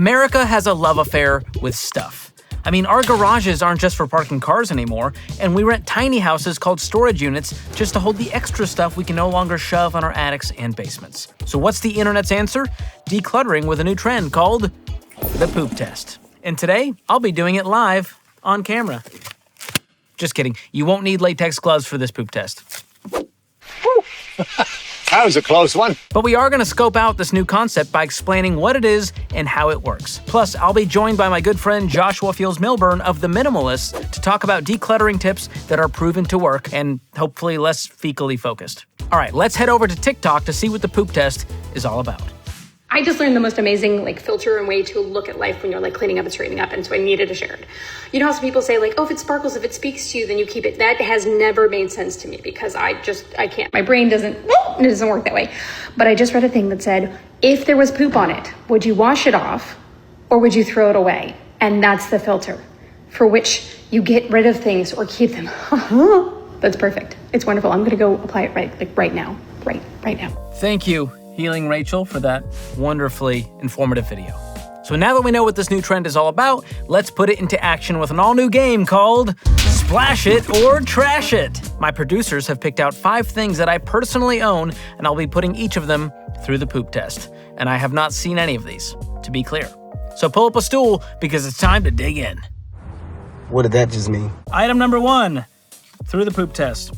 America has a love affair with stuff. I mean, our garages aren't just for parking cars anymore, and we rent tiny houses called storage units just to hold the extra stuff we can no longer shove on our attics and basements. So what's the internet's answer? Decluttering with a new trend called the poop test. And today, I'll be doing it live on camera. Just kidding. You won't need latex gloves for this poop test. That was a close one. But we are going to scope out this new concept by explaining what it is and how it works. Plus, I'll be joined by my good friend Joshua Fields-Milburn of The Minimalists to talk about decluttering tips that are proven to work and hopefully less fecally focused. All right, let's head over to TikTok to see what the poop test is all about. I just learned the most amazing filter and way to look at life when you're cleaning up and straightening up, and so I needed to share it. You know how some people say oh, if it sparkles, if it speaks to you, then you keep it. That has never made sense to me because I can't. My brain doesn't work that way. But I just read a thing that said, if there was poop on it, would you wash it off or would you throw it away? And that's the filter for which you get rid of things or keep them. That's perfect. It's wonderful. I'm gonna go apply it right now. Right now. Thank you, Healing Rachel, for that wonderfully informative video. So now that we know what this new trend is all about, let's put it into action with an all-new game called Splash It or Trash It. My producers have picked out 5 things that I personally own, and I'll be putting each of them through the poop test. And I have not seen any of these, to be clear. So pull up a stool, because it's time to dig in. What did that just mean? Item number 1, through the poop test.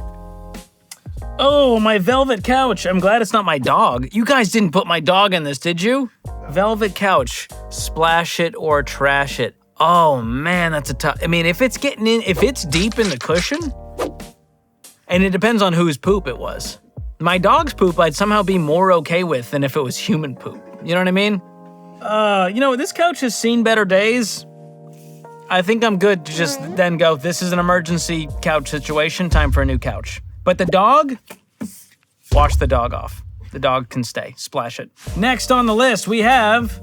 Oh, my velvet couch. I'm glad it's not my dog. You guys didn't put my dog in this, did you? Velvet couch. Splash it or trash it. Oh man, that's a tough. I mean, if it's deep in the cushion, and it depends on whose poop it was. My dog's poop I'd somehow be more okay with than if it was human poop. You know what I mean? This couch has seen better days. I think I'm good to just then go, this is an emergency couch situation, time for a new couch. But the dog, wash the dog off. The dog can stay. Splash it. Next on the list, we have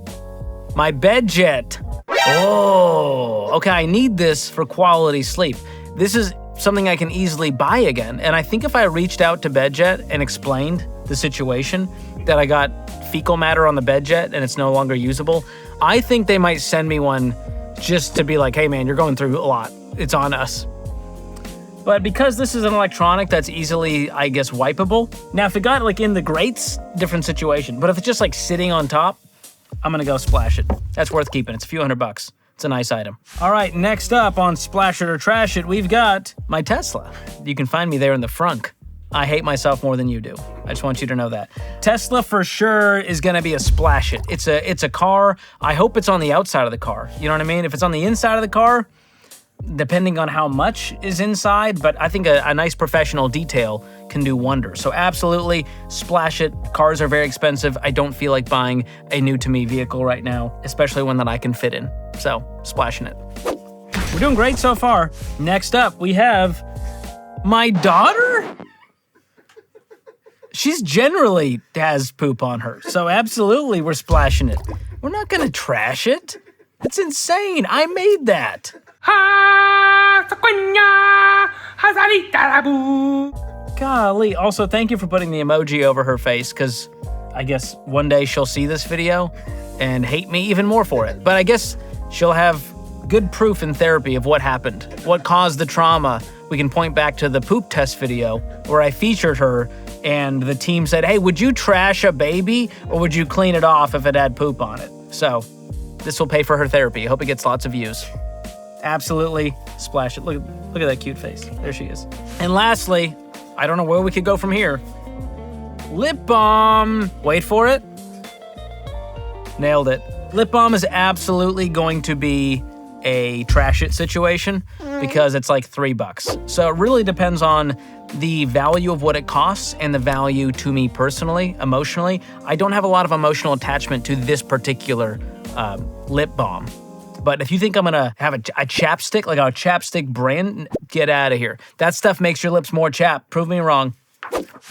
my bed jet. Oh, okay, I need this for quality sleep. This is something I can easily buy again. And I think if I reached out to BedJet and explained the situation, that I got fecal matter on the BedJet and it's no longer usable, I think they might send me one just to be like, hey man, you're going through a lot. It's on us. But because this is an electronic that's easily, I guess, wipeable. Now, if it got in the grates, different situation. But if it's just sitting on top, I'm gonna go splash it. That's worth keeping. It's a few $100. It's a nice item. All right, next up on Splash It or Trash It, we've got my Tesla. You can find me there in the frunk. I hate myself more than you do. I just want you to know that. Tesla for sure is gonna be a splash it. It's a car. I hope it's on the outside of the car. You know what I mean? If it's on the inside of the car, depending on how much is inside, but I think a nice professional detail can do wonders. So absolutely, splash it. Cars are very expensive. I don't feel like buying a new-to-me vehicle right now, especially one that I can fit in. So, splashing it. We're doing great so far. Next up, we have my daughter? She's generally has poop on her, so absolutely we're splashing it. We're not gonna trash it. That's insane. I made that. Golly. Also, thank you for putting the emoji over her face, because I guess one day she'll see this video and hate me even more for it. But I guess she'll have good proof in therapy of what happened, what caused the trauma. We can point back to the poop test video where I featured her and the team said, hey, would you trash a baby or would you clean it off if it had poop on it? So this will pay for her therapy. I hope it gets lots of views. Absolutely splash it. Look at that cute face. There she is. And lastly, I don't know where we could go from here. Lip balm. Wait for it. Nailed it. Lip balm is absolutely going to be a trash it situation because it's $3. So it really depends on the value of what it costs and the value to me personally, emotionally. I don't have a lot of emotional attachment to this particular lip balm. But if you think I'm gonna have a chapstick, a chapstick brand, get out of here. That stuff makes your lips more chapped. Prove me wrong.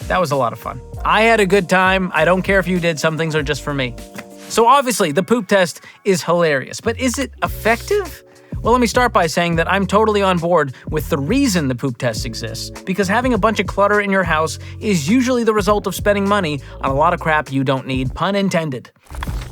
That was a lot of fun. I had a good time. I don't care if you did. Some things are just for me. So obviously, the poop test is hilarious, but is it effective? Well, let me start by saying that I'm totally on board with the reason the poop test exists, because having a bunch of clutter in your house is usually the result of spending money on a lot of crap you don't need, pun intended.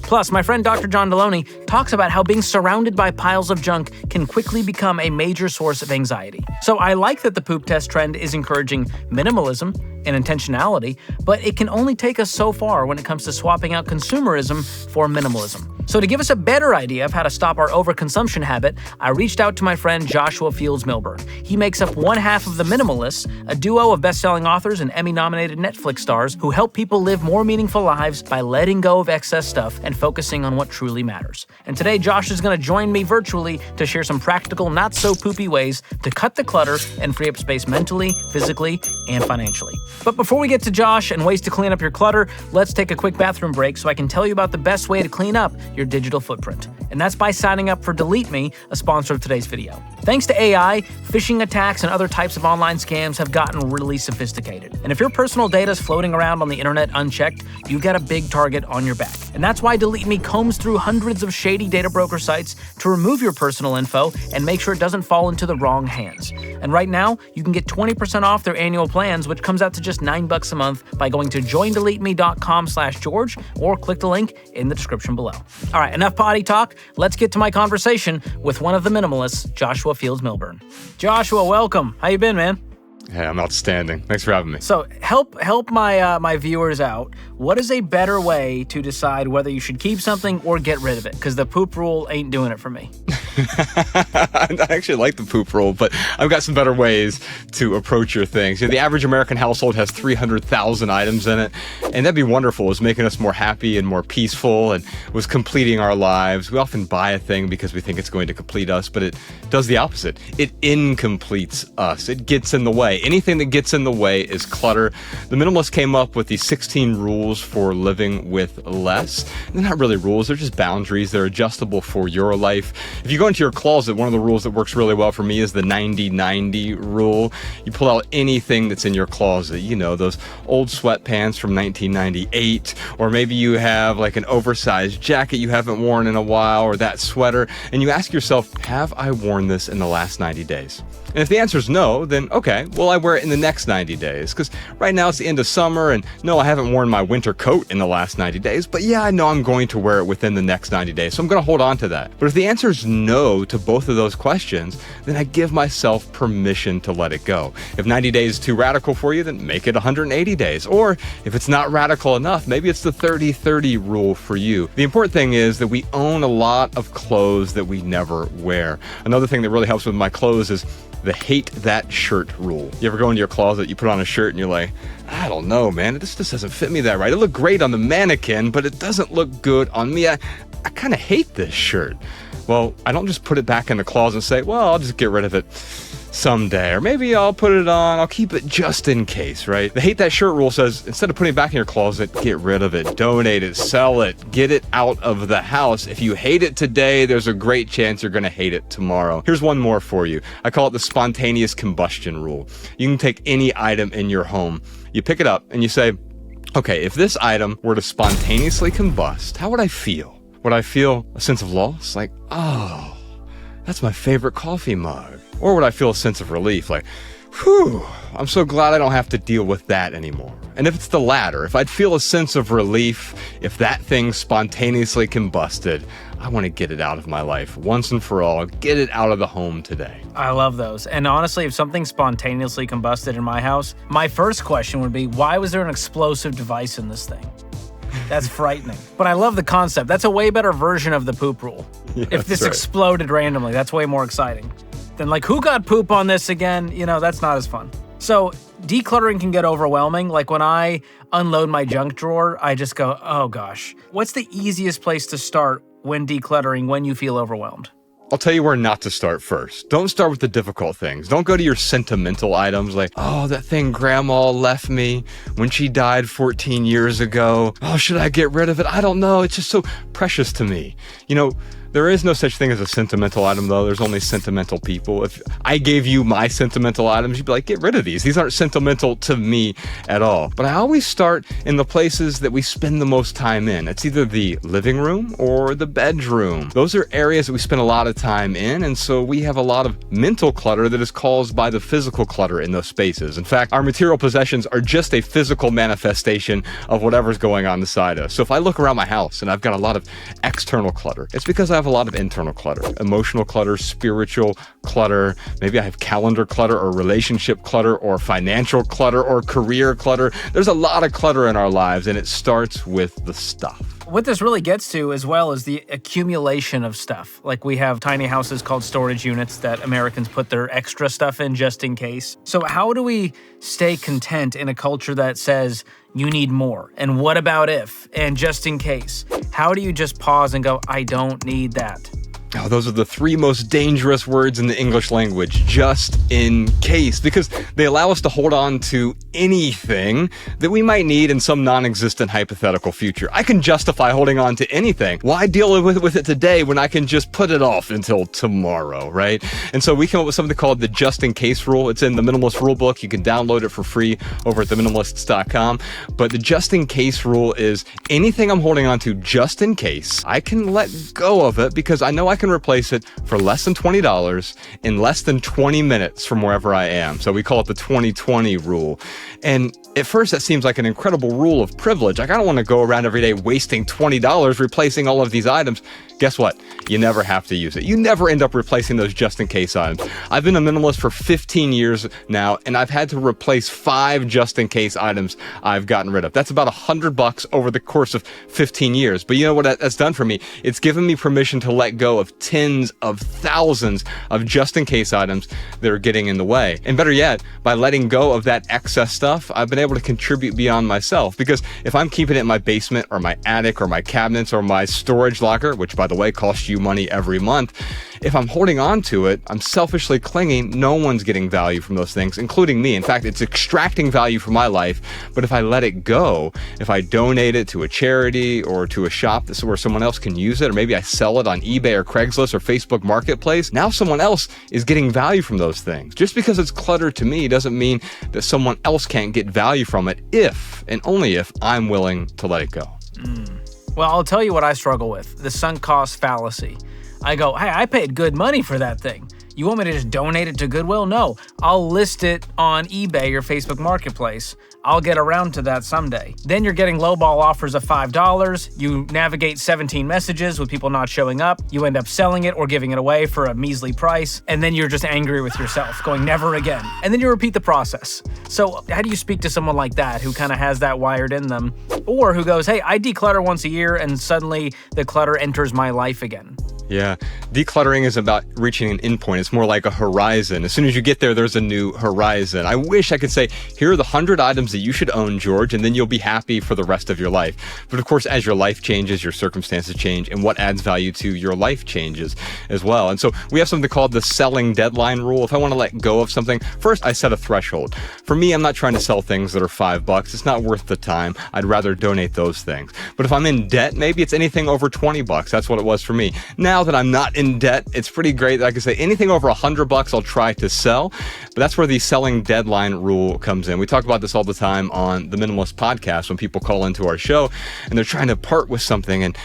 Plus, my friend Dr. John Deloney talks about how being surrounded by piles of junk can quickly become a major source of anxiety. So I like that the poop test trend is encouraging minimalism and intentionality, but it can only take us so far when it comes to swapping out consumerism for minimalism. So to give us a better idea of how to stop our overconsumption habit, I reached out to my friend Joshua Fields Milburn. He makes up one half of The Minimalists, a duo of best-selling authors and Emmy-nominated Netflix stars who help people live more meaningful lives by letting go of excess stuff and focusing on what truly matters. And today, Josh is going to join me virtually to share some practical, not-so-poopy ways to cut the clutter and free up space mentally, physically, and financially. But before we get to Josh and ways to clean up your clutter, let's take a quick bathroom break so I can tell you about the best way to clean up your digital footprint. And that's by signing up for Delete Me, a sponsor of today's video. Thanks to AI, phishing attacks and other types of online scams have gotten really sophisticated. And if your personal data is floating around on the internet unchecked, you got a big target on your back. And that's why Delete Me combs through hundreds of shady data broker sites to remove your personal info and make sure it doesn't fall into the wrong hands. And right now, you can get 20% off their annual plans, which comes out to just $9 a month by going to joindeleteme.com/George or click the link in the description below. All right, enough potty talk. Let's get to my conversation with one of the minimalists, Joshua Fields Milburn. Joshua, welcome. How you been, man? Hey, I'm outstanding. Thanks for having me. So help my viewers out. What is a better way to decide whether you should keep something or get rid of it? Because the poop rule ain't doing it for me. I actually like the poop rule, but I've got some better ways to approach your things. You know, the average American household has 300,000 items in it, and that'd be wonderful. It's making us more happy and more peaceful and was completing our lives. We often buy a thing because we think it's going to complete us, but it does the opposite. It incompletes us. It gets in the way. Anything that gets in the way is clutter. The minimalists came up with these 16 rules for living with less. They're not really rules. They're just boundaries. They're adjustable for your life. If you go into your closet, one of the rules that works really well for me is the 90-90 rule. You pull out anything that's in your closet. You know, those old sweatpants from 1998, or maybe you have like an oversized jacket you haven't worn in a while, or that sweater, and you ask yourself, have I worn this in the last 90 days? And if the answer is no, then okay, will I wear it in the next 90 days? Because right now it's the end of summer, and no, I haven't worn my winter coat in the last 90 days, but yeah, I know I'm going to wear it within the next 90 days, so I'm going to hold on to that. But if the answer is no to both of those questions, then I give myself permission to let it go. If 90 days is too radical for you, then make it 180 days. Or if it's not radical enough, maybe it's the 30-30 rule for you. The important thing is that we own a lot of clothes that we never wear. Another thing that really helps with my clothes is the hate that shirt rule. You ever go into your closet, you put on a shirt and you're like, I don't know, man, this just doesn't fit me that right. It looked great on the mannequin, but it doesn't look good on me. I kind of hate this shirt. Well, I don't just put it back in the closet and say, well, I'll just get rid of it someday, or maybe I'll put it on, I'll keep it just in case, right? The hate that shirt rule says, instead of putting it back in your closet, get rid of it, donate it, sell it, get it out of the house. If you hate it today, there's a great chance you're gonna hate it tomorrow. Here's one more for you. I call it the spontaneous combustion rule. You can take any item in your home, you pick it up and you say, okay, if this item were to spontaneously combust, how would I feel? Would I feel a sense of loss? Like, oh, that's my favorite coffee mug. Or would I feel a sense of relief? Like, whew, I'm so glad I don't have to deal with that anymore. And if it's the latter, if I'd feel a sense of relief if that thing spontaneously combusted, I want to get it out of my life once and for all. Get it out of the home today. I love those. And honestly, if something spontaneously combusted in my house, my first question would be, why was there an explosive device in this thing? That's frightening. But I love the concept. That's a way better version of the poop rule. Yeah, if this right. exploded randomly, that's way more exciting. Then like, who got poop on this again? You know, that's not as fun. So decluttering can get overwhelming. Like when I unload my junk drawer, I just go, oh gosh. What's the easiest place to start when decluttering when you feel overwhelmed? I'll tell you where not to start first. Don't start with the difficult things. Don't go to your sentimental items like, oh, that thing grandma left me when she died 14 years ago. Oh, should I get rid of it? I don't know. It's just so precious to me. You know, There is no such thing as a sentimental item, though. There's only sentimental people. If I gave you my sentimental items, you'd be like, get rid of these. These aren't sentimental to me at all. But I always start in the places that we spend the most time in. It's either the living room or the bedroom. Those are areas that we spend a lot of time in, and so we have a lot of mental clutter that is caused by the physical clutter in those spaces. In fact, our material possessions are just a physical manifestation of whatever's going on inside us. So if I look around my house and I've got a lot of external clutter, it's because I have a lot of internal clutter, emotional clutter, spiritual clutter. Maybe I have calendar clutter or relationship clutter or financial clutter or career clutter. There's a lot of clutter in our lives, and it starts with the stuff. What this really gets to as well is the accumulation of stuff. Like we have tiny houses called storage units that Americans put their extra stuff in just in case. So how do we stay content in a culture that says you need more? And what about if? And just in case? How do you just pause and go, I don't need that? Oh, those are the three most dangerous words in the English language, just in case, because they allow us to hold on to anything that we might need in some non-existent hypothetical future. I can justify holding on to anything. Why deal with it today when I can just put it off until tomorrow, right? And so we came up with something called the just in case rule. It's in the Minimalist Rule Book. You can download it for free over at theminimalists.com. But the just in case rule is anything I'm holding on to just in case, I can let go of it because I know I can replace it for less than $20 in less than 20 minutes from wherever I am. So we call it the 20/20 rule. And at first that seems like an incredible rule of privilege. Like I don't want to go around every day wasting $20 replacing all of these items. Guess what? You never have to use it. You never end up replacing those just in case items. I've been a minimalist for 15 years now, and I've had to replace 5 just in case items I've gotten rid of. That's about $100 over the course of 15 years. But you know what that's done for me? It's given me permission to let go of tens of thousands of just in case items that are getting in the way. And better yet, by letting go of that excess stuff, I've been able to contribute beyond myself. Because if I'm keeping it in my basement or my attic or my cabinets or my storage locker, which by the way costs you money every month, if I'm holding on to it, I'm selfishly clinging. No one's getting value from those things, including me. In fact, it's extracting value from my life. But if I let it go, if I donate it to a charity or to a shop where someone else can use it, or maybe I sell it on eBay or Craigslist or Facebook Marketplace, now someone else is getting value from those things. Just because it's clutter to me doesn't mean that someone else can't get value from it if, and only if, I'm willing to let it go. Well, I'll tell you what I struggle with, the sunk cost fallacy. I go, hey, I paid good money for that thing. You want me to just donate it to Goodwill? No, I'll list it on eBay or Facebook Marketplace. I'll get around to that someday. Then you're getting lowball offers of $5. You navigate 17 messages with people not showing up. You end up selling it or giving it away for a measly price. And then you're just angry with yourself, going never again. And then you repeat the process. So how do you speak to someone like that who kind of has that wired in them? Or who goes, hey, I declutter once a year and suddenly the clutter enters my life again? Yeah, decluttering is about reaching an endpoint. It's more like a horizon. As soon as you get there, there's a new horizon. I wish I could say, here are the 100 items that you should own, George, and then you'll be happy for the rest of your life. But of course, as your life changes, your circumstances change, and what adds value to your life changes as well. And so we have something called the selling deadline rule. If I want to let go of something, first I set a threshold. For me, I'm not trying to sell things that are $5. It's not worth the time. I'd rather donate those things. But if I'm in debt, maybe it's anything over $20. That's what it was for me. Now that I'm not in debt, it's pretty great that I can say anything over $100 I'll try to sell. But that's where the selling deadline rule comes in. We talk about this all the time on the Minimalist Podcast when people call into our show and they're trying to part with something and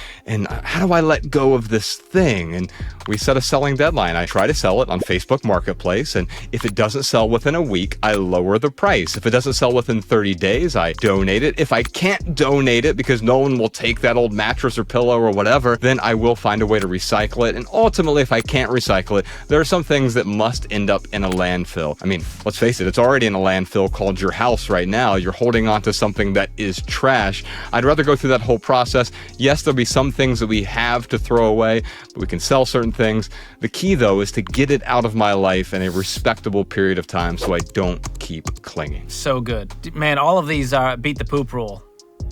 how do I let go of this thing? And we set a selling deadline. I try to sell it on Facebook Marketplace, and if it doesn't sell within a week, I lower the price. If it doesn't sell within 30 days, I donate it. If I can't donate it because no one will take that old mattress or pillow or whatever, then I will find a way to recycle it. And ultimately, if I can't recycle it, there are some things that must end up in a landfill. I mean, let's face it, it's already in a landfill called your house right now. You're holding on to something that is trash. I'd rather go through that whole process. Yes, there'll be some things that we have to throw away, but we can sell certain things. The key, though, is to get it out of my life in a respectable period of time so I don't keep clinging. So good. Man, all of these beat the poop rule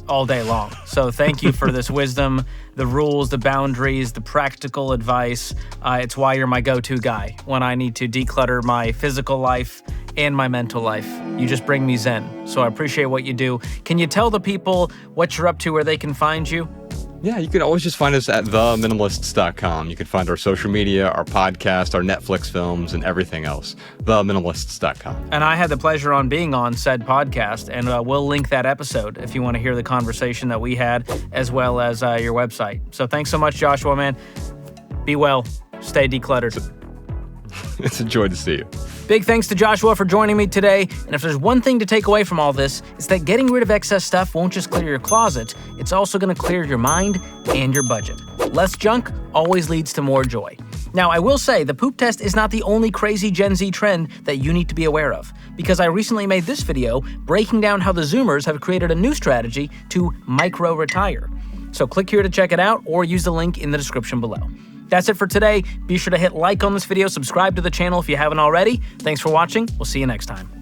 all day long. So thank you for this wisdom, the rules, the boundaries, the practical advice. It's why you're my go-to guy when I need to declutter my physical life and my mental life. You just bring me zen. So I appreciate what you do. Can you tell the people what you're up to, where they can find you? Yeah, you can always just find us at theminimalists.com. You can find our social media, our podcast, our Netflix films, and everything else. Theminimalists.com. And I had the pleasure on being on said podcast, and we'll link that episode if you want to hear the conversation that we had, as well as your website. So thanks so much, Joshua, man. Be well. Stay decluttered. It's a joy to see you. Big thanks to Joshua for joining me today. And if there's one thing to take away from all this, it's that getting rid of excess stuff won't just clear your closet, it's also going to clear your mind and your budget. Less junk always leads to more joy. Now, I will say the poop test is not the only crazy Gen Z trend that you need to be aware of, because I recently made this video breaking down how the Zoomers have created a new strategy to micro-retire. So click here to check it out or use the link in the description below. That's it for today. Be sure to hit like on this video, subscribe to the channel if you haven't already. Thanks for watching. We'll see you next time.